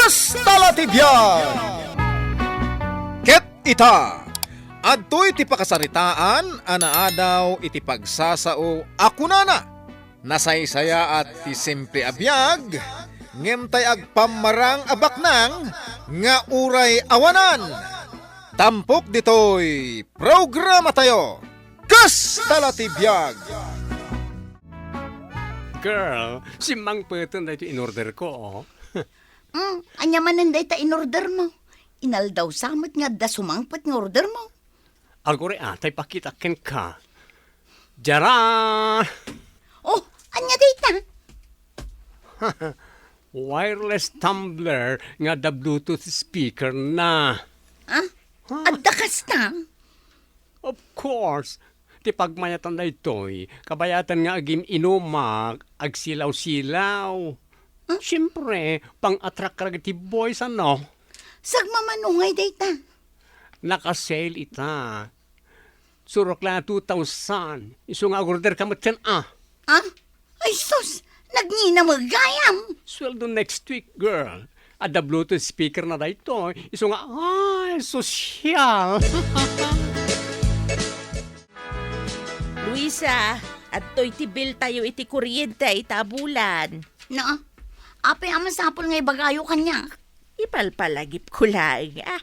Kasta Biag! Ket ita, adto iti pakasaritaan, anaadaw iti pagsasao ako nana. Nasaysaya at ti simple abiyag, ngem tay agpamarang abaknang, nga uray awanan. Tampok ditoy programa tayo, Kasta Biag! Girl, si Mang Peton na ito in-order ko, oh. Anya man nanday ta in-order mo. Inaldaw samot nga da sumangpat nga order mo. Agore atay pakitaken ka. Jaran! Oh, anya data? Wireless tumbler nga da Bluetooth speaker na. Ah? Adda kasta? Of course. Ti pagmayatan na ito'y, kabayatan nga agim inumak, agsilaw-silaw. Siyempre, pang-attract ka ti boys, ano? Sagmamanungay data. Nakasale ita. Surok lang 2,000. Iso nga order ka matyan, ah. Ah? Ay sus, nagnina magayam. Sweldo next week, girl. At the Bluetooth speaker na dito. Iso nga, ay, sosyal. Luisa, at to'y tibil tayo iti kuryente itabulan. Na, apay aman sapol ngay bagayo kanya. Ipalpalagip ko lang, ah.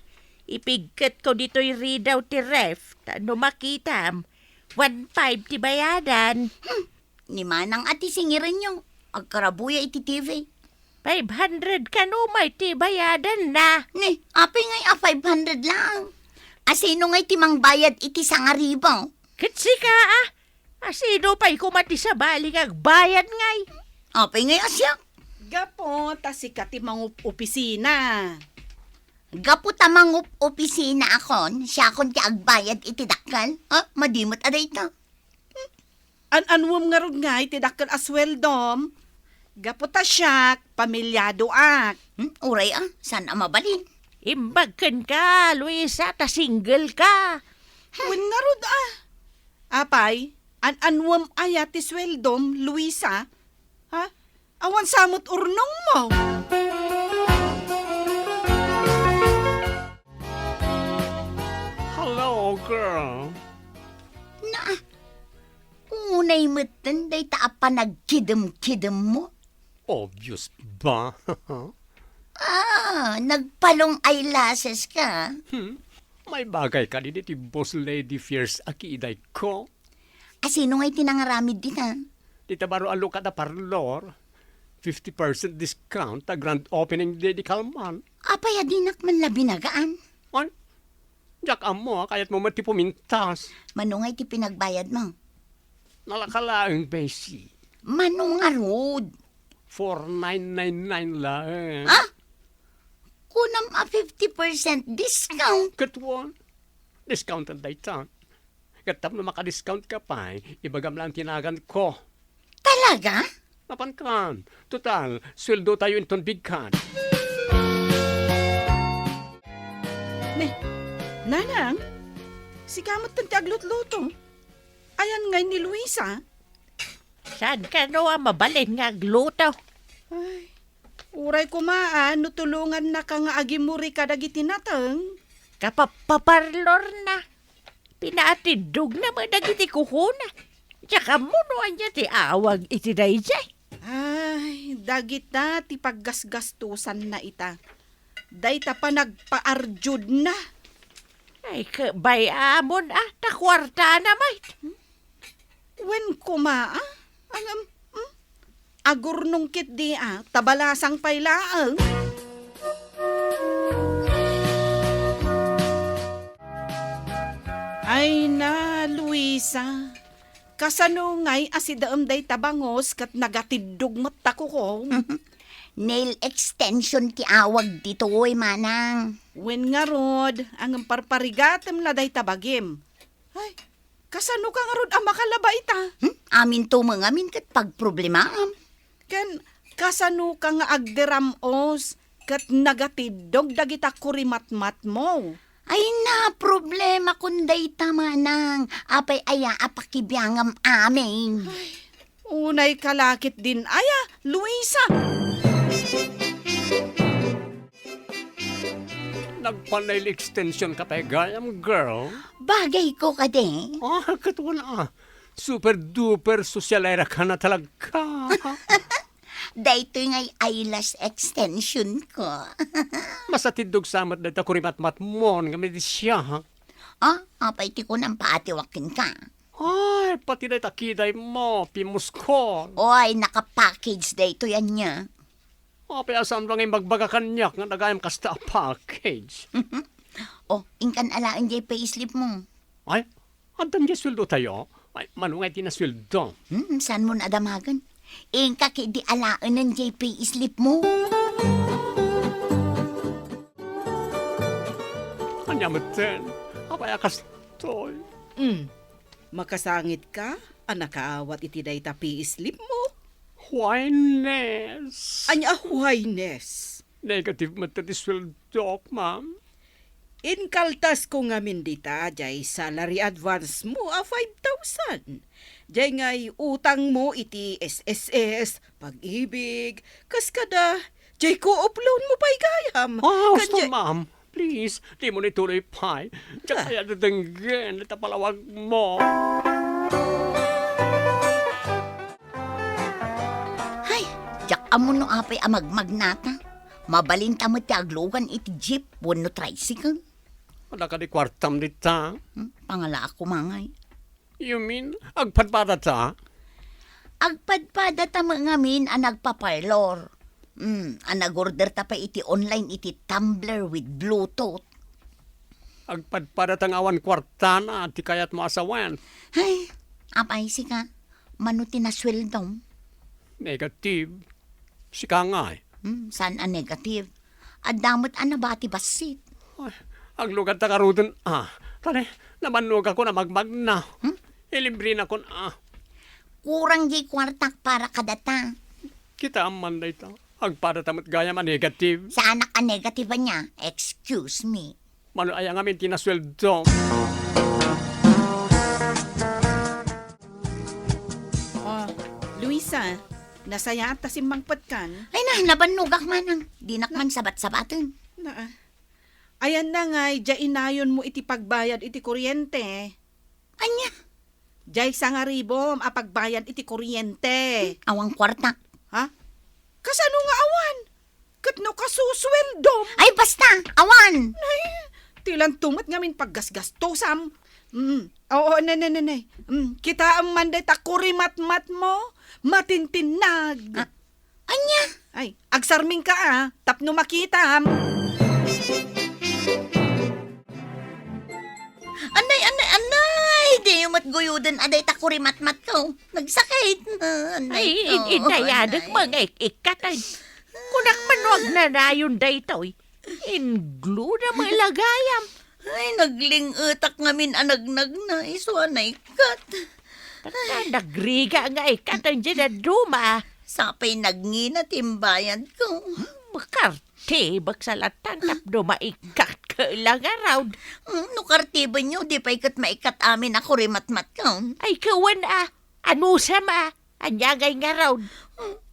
Ipigkat ko dito'y readout ti ref. Tano makitam. 1.5 ti bayadan. Ni manang ati singirin yung agkarabuya iti TV. 500 kanumay ti bayadan na. Ni, apay ngay 500 lang. Asino ngay timang bayad iti sangaribaw. Kitsi ka, ah. Asino pa'y kumati sa baling agbayad ngay. Apay ngay asyak. Gapo, tasika ti mga opisina. Gapu tamang opisina akon, siya akon ti agbayad iti dakal. Madimot aday ito. Anwam nga rod nga iti dakkel asweldom. Gapo ta siyak, pamilyado ak. Uray saan mabalin? Imbagkan ka, Luisa, ta single ka. Wen nga rod Apay, anwam aya ti sweldom, Luisa. Ha? Awan samot urnong mo. Hello, girl. Na, unay matan day taapa nagkidem-kidem mo. Obvious ba? Nagpalong eyelashes ka. May bagay ka din iti boss lady fierce akiiday ko. Asino ngay tinangaramid din ha? Dita baro alo ka na parlor. 50% discount ta grand opening day di Kalman. Apay adinak man labi nagaan. Ay, jak amo kayat mo mati pumintas. Manungay ti pinagbayad mo. Nalakalaang basi. Manungarod. 4,999 lang. Kunam 50% discount. Katwan. Discount ang daytan. Katap na makadiscount ka pa, ibagam lang tinagan ko. Talaga? Napan kan. Total, sweldo tayo inton bigkan. Nanang, si kamot tanti aglutluto. Ayan ngay ni Luisa. Saan ka no mabalin nga agluto? Ay, uray kumaan, nutulungan na ka nga agimuri ka dagiti natang. Kapaparlor na. Pinaatidog na madagiti kuhuna. Tsaka munuan niya ti awag iti dayjay. Ay, dagit na ti paggasgastusan na ita. Dayta pa nagpaarjud na. Ay, bayamon takwarta na may. Wen kuma agurnong kit di tabalasang pailaang. Ay na, Luisa. Kasano ngay asidaam day tabangos kat nagatidog mata ko. Nail extension ti awag dito manang. Wen nga rod, ang parparigatem na day tabagim. Ay, kasano ka nga rod ang makalaba ita? Amin to mga amin kat pagproblemaam. Kan kasano ka nga agderamos kat nagatidog dagita kurimatmat mo. Ay na, problema kunday tamanang. Apay aya apakibiyangam amin. Unay kalakit din aya, Luisa. Nagpanail extension ka pa gayam, girl. Bagay ko ka de. Katwala. Super duper sosyalera ka na talaga. Dahito ngay eyelash extension ko. Masatidog samat na ito kurimat-mat mo nga may siya. Apay ti ko nang paatiwakin ka. Ay, pati na itakiday mo, pimus ko. Oy, naka-package dahito yan niya. Apay asam lang yung magbaga kanyak nga nagayam kasta package. Inkan alaan jay payslip mo. Ay, andan niya sweldo tayo. Ay, manungay tinasweldo. Saan mo nadamagan? Inka di alaan ng jay payslip mo. Kanya mo din. Apay akastoy. Makasangit ka? Anakaawat iti day tapi islip mo? Whiness. Anya huwaynes. Negative matatisweldo, ma'am. Inkaltas ko nga mindita, jay salary advance mo 5,000. Jay ngay utang mo iti SSS, pag-ibig, kaskada, jay ko-upload mo pa'y gayam. Gusto, ma'am. Please, di mo nituloy pa. Tsaka kaya dadanggan, natapalawag mo. Hay, jak amo no apay amagmagnata. Mabalinta mo ti aglogan iti jeep, wano tricycle. Wala ka di kwartam dita. Pangala ako mangay. You mean, agpadpada ta? Agpadpada ta mga min ang nagpaparlor. Ang nag-order ta pa iti online iti tumbler with Bluetooth. Agpadpada tang awan kwartana, ti kayat mo asawan. Hay, apay si ka. Manuti na sweldom. Negative. Sika nga eh. Saan ang negative? Adamot ang nabati basit. Ay, ang lugar ta karudon, tani, namannog ako na magmag na. Ilibre na kon, Kurang di kwartak para kadata. kita ang manday ta. Agpada tamat gaya man negative. Sa anak ang negative niya, excuse me. Mano ay ang amin tinasweldo. Luisa, nasaya at tasimang patkan. Ay na, nabanugak manang. Dinakman sabat-sabatin. Ayan na nga, jay inayon mo iti pagbayad iti kuryente. Anya, Jay sa nga ribom, apagbayad iti kuryente. awang kwartak. Ha? Kasano nga awan? Kat no kasusweldom. Ay basta, awan! Ay, tilan tumat ngamin paggasgastosam. Oo, nanay. Kita ang manday ta kurimat-mat mo, matintinag. Anya, Ay, agsarming ka tapno makita. Anay! Di yung matguyudan aday takuri matmat ko. Nagsakit. Anay ko. Inayadag mga ikatay. Kunak manuag na rayon daytoy. Inglu na mga lagayam. Ay, naglingutak ngamin anagnag na. Iso anay kat. Nagriga nga ikatay dyan na duma. Sapay nagngina timbayan ko. Makarte, bagsalatang tapno maikat ka lang araw. No kartiba nyo, di pa ikat maikat amin ako rimatmat ko. Ay kawan ano sama? Anyagay nga raw.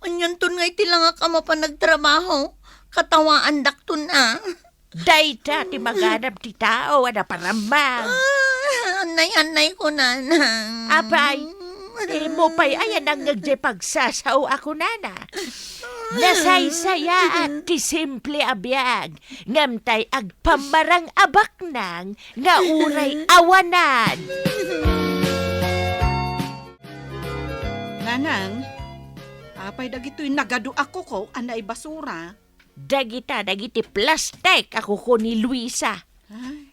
Anyan ton nga iti lang ka mapanagtrabaho. Katawaan dakton Dayta ti maganap ti tao ana parambang. Anay ko na. Abay, mo pa'y ayan ang nagdipagsasaw ako nana. Nasaysaya at ti simple abiyag. Ngamtay agpamarang abak nang nga uray awanan. Nanang, apay dagito'y nagado ako ko, anay basura. Dagiti plastic ako ko ni Luisa. Ay,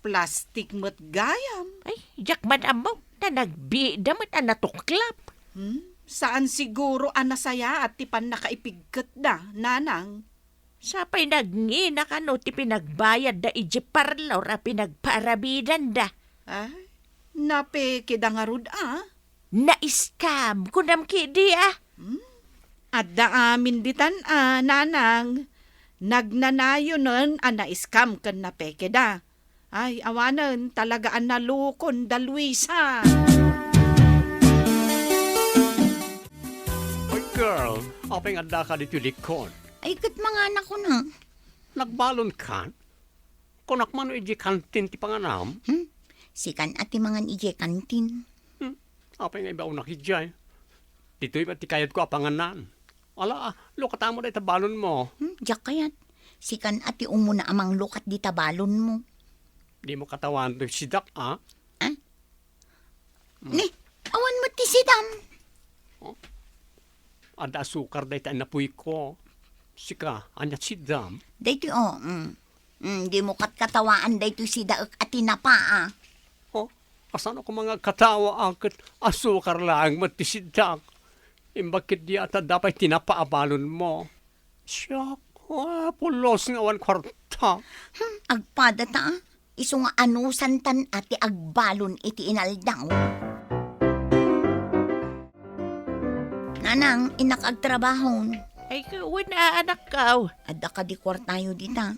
plastic mo't gayam. Ay, jakman amaw na nagbidamat ang natuklap. Saan siguro anasaya at tipan nakaipigkat na, nanang? Sapay nagngina ka no ti pinagbayad da iji parlaw ra pinagparabidan da. Ay, napekida nga rod Na-scam kunam kidi At da amin ditan nanang. Nagnanayo nun na-scam kan napekida. Ay, awanan talaga ang nalukon da Luisa. Ay, girl, apeng anda ka dito likod. Ay, kat mga anak ko na. Nagbalon ka? Kunak man iji kantin ti panganam. Sikan ati mangan ije kantin. Apa nga iba unak ijay. Dito'y pati kayat ko apanganan. Ala, lukata mo na itabalon mo. Jak kayat. Sikan ati umuna amang lukat di tabalon mo. Di mo katawan to sidak, ah? Ni, awan mo ti sidam. Ada sukar dahi tayo napuy ko. Sika, anyat sidam. Dayto di mo katkatawaan dayto si daek ati napaa. Oh, asan ako mga katawa akit asukar lang matisidak. Imbakit di ata dapat tinapaabalon mo. Siyak, pulos nga awan kwarta. Agpadata, iso nga anusan tan ati agbalon iti inaldaw. Nanang, inak agtrabahon. Ay, wala anak ka. Adda ka di kwartayo dita.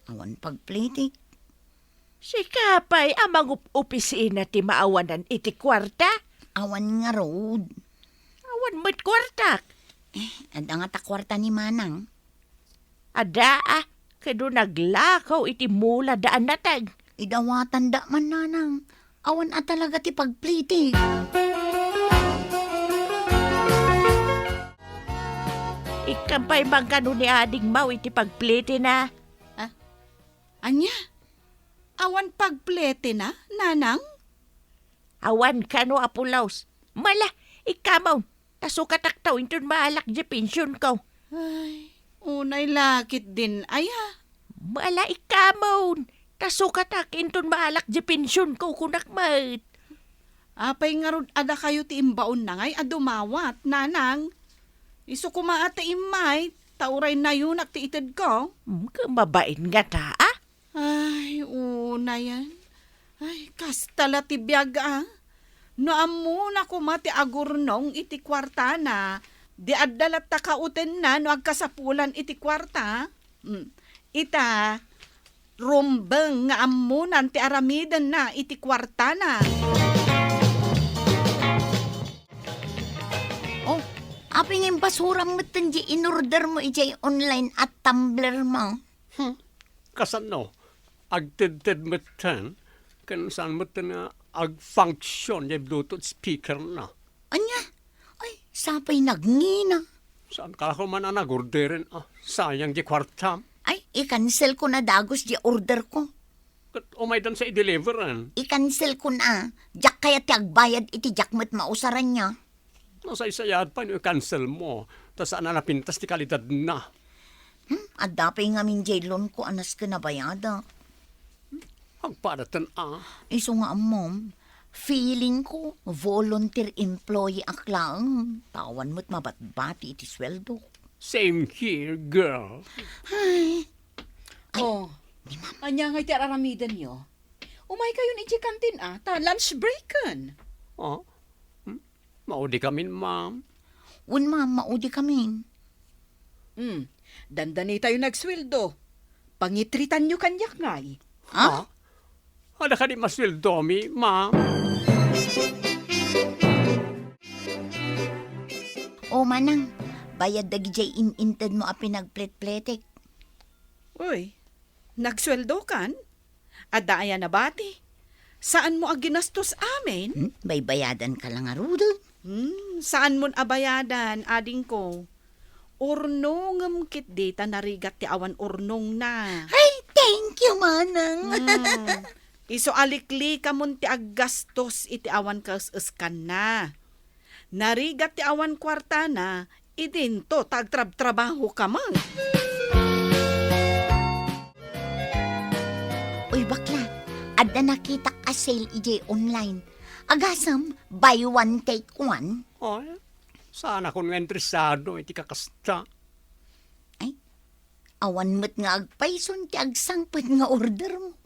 Awan pagplitik. Si Kapay, amang opisina ti maawanan iti kwarta. Awan nga road. Awan mo't kwartak. Adda nga ta kwarta ni Manang. Ada kado naglakaw iti mula daan natag. Idawatan da man nanang. Awan at talaga ti pagplitik. Ikampay magkano ni ading mau iti pagplete na. Anya? Awan pagplete na, nanang? Awan kano apulaos. Mala, ikamaw. Tasukatak taw inton maalak di pensyon ko. Ay, unay lakit din, aya. Mala ikamaw. Tasukatak inton maalak di pensyon ko kunakmat. Apay nga rod ada kayo ti imbaon na ngay, adumawat, nanang. Iso kumaate imay, tauray na yun at ti itid ko. Kumabain nga ta, ah? Ay, una yan. Ay, kastala ti Biag, ah. No na kumati agurnong iti kwarta na. Di addalat ta kauten na no agkasapulan iti kwarta. Ita, rumbeng nga amunan ti aramidan na iti kwarta na. Oh, aping yung basura mo tanji in-order mo ijay online at Tumblr mo. Kasan no, agtid-tid matan, kan saan matan nga ag-function yung Bluetooth speaker na. Anya? Ay, sapay nagngina. Saan ka ako man nag-orderin? Sayang di kwarta. Ay, i-cancel ko na dagos di order ko. Kat umay dan sa i-deliveran. I-cancel ko na. Jak kaya ti agbayad iti jakmet mausaran niya. Nasa isayad pa yung cancel mo. Tas saan na napintas ti kalidad na. Adapay nga min jailon ko anas ka na bayada. Agpadatan Iso nga mom, feeling ko volunteer employee aklang. Tawan mo't mabatbati iti sweldo. Same here, girl. Oh, anya nga iti aramidan nyo. Umay kayo ni iti kantin, ah. Ta lunch breaken. Maudi kami, ma'am. Un ma'am, maudi kami. Dandani tayo nagsweldo. Pangitritan nyo kanyak ngay. Ha? Ada ka di masweldo mi, ma'am. O manang, bayad dagi jay in-inted mo a pinagplet-pletek. Uy, nagsweldo kan? Ada aya na bati. Saan mo aginastos amin? Baybayadan ka lang arudod. Saan mo abayadan, ading ko? Urnongem kit dita narigat ti awan urnong na. Ay, thank you, manang. Iso alikli ka mun ti aggastos iti awan kas-eskan na. Narigat ti awan kwarta na, idinto tagtrab-trabaho ka mang. Uy, bakla, adda nakita ka sale ijay online. Agasam, buy one, take one. Ay, sana kung interesado, iti kakasta. Awan mo't nga agpayson ti agsangpet nga order mo.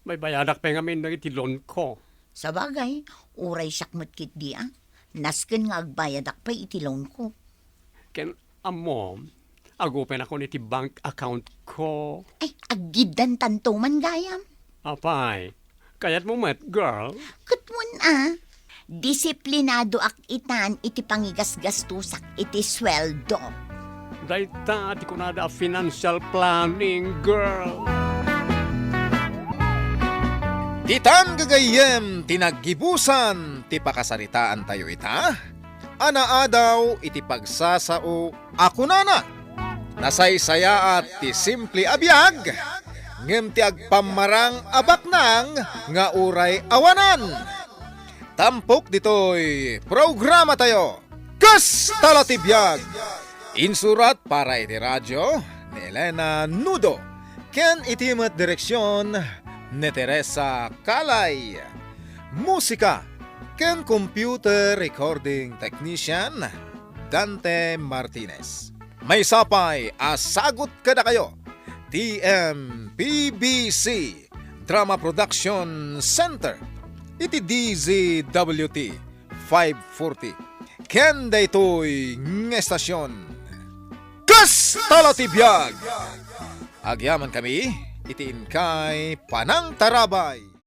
May bayadak pa nga min ng itilon ko. Sa bagay, uray siyak mo't kit di ah. Nasken nga agbayadak pa iti loan ko. Ken, amom, agupen ako niti bank account ko. Ay, aggidan tanto man gayam. Apay, kayat mo met, girl. Kutmun ah. Disiplinado ak itan iti pangigas-gastusak iti sweldo. Dahita, di ko na da financial planning, girl. Titan gagayem tinaggibusan ti pakasaritaan tayo ita. Anaa daw iti pagsasao ako nana. Nasaysaya at ti simple a biag. Ngem ti agpamarang abaknang nga uray awanan. Tampok ditoy programa tayo. Kasta ti biag. Insurat para iti radyo ni Elena Nudo. Ken itimat direksyon ni Teresa Calay. Musika ken computer recording technician Dante Martinez. May sapay asagot kada kayo. TMPBC Drama Production Center. Iti DZWT 540. Ken daytoy ng estasyon. Kasta ti biag. Agyaman kami, itiin kay Panang Tarabay.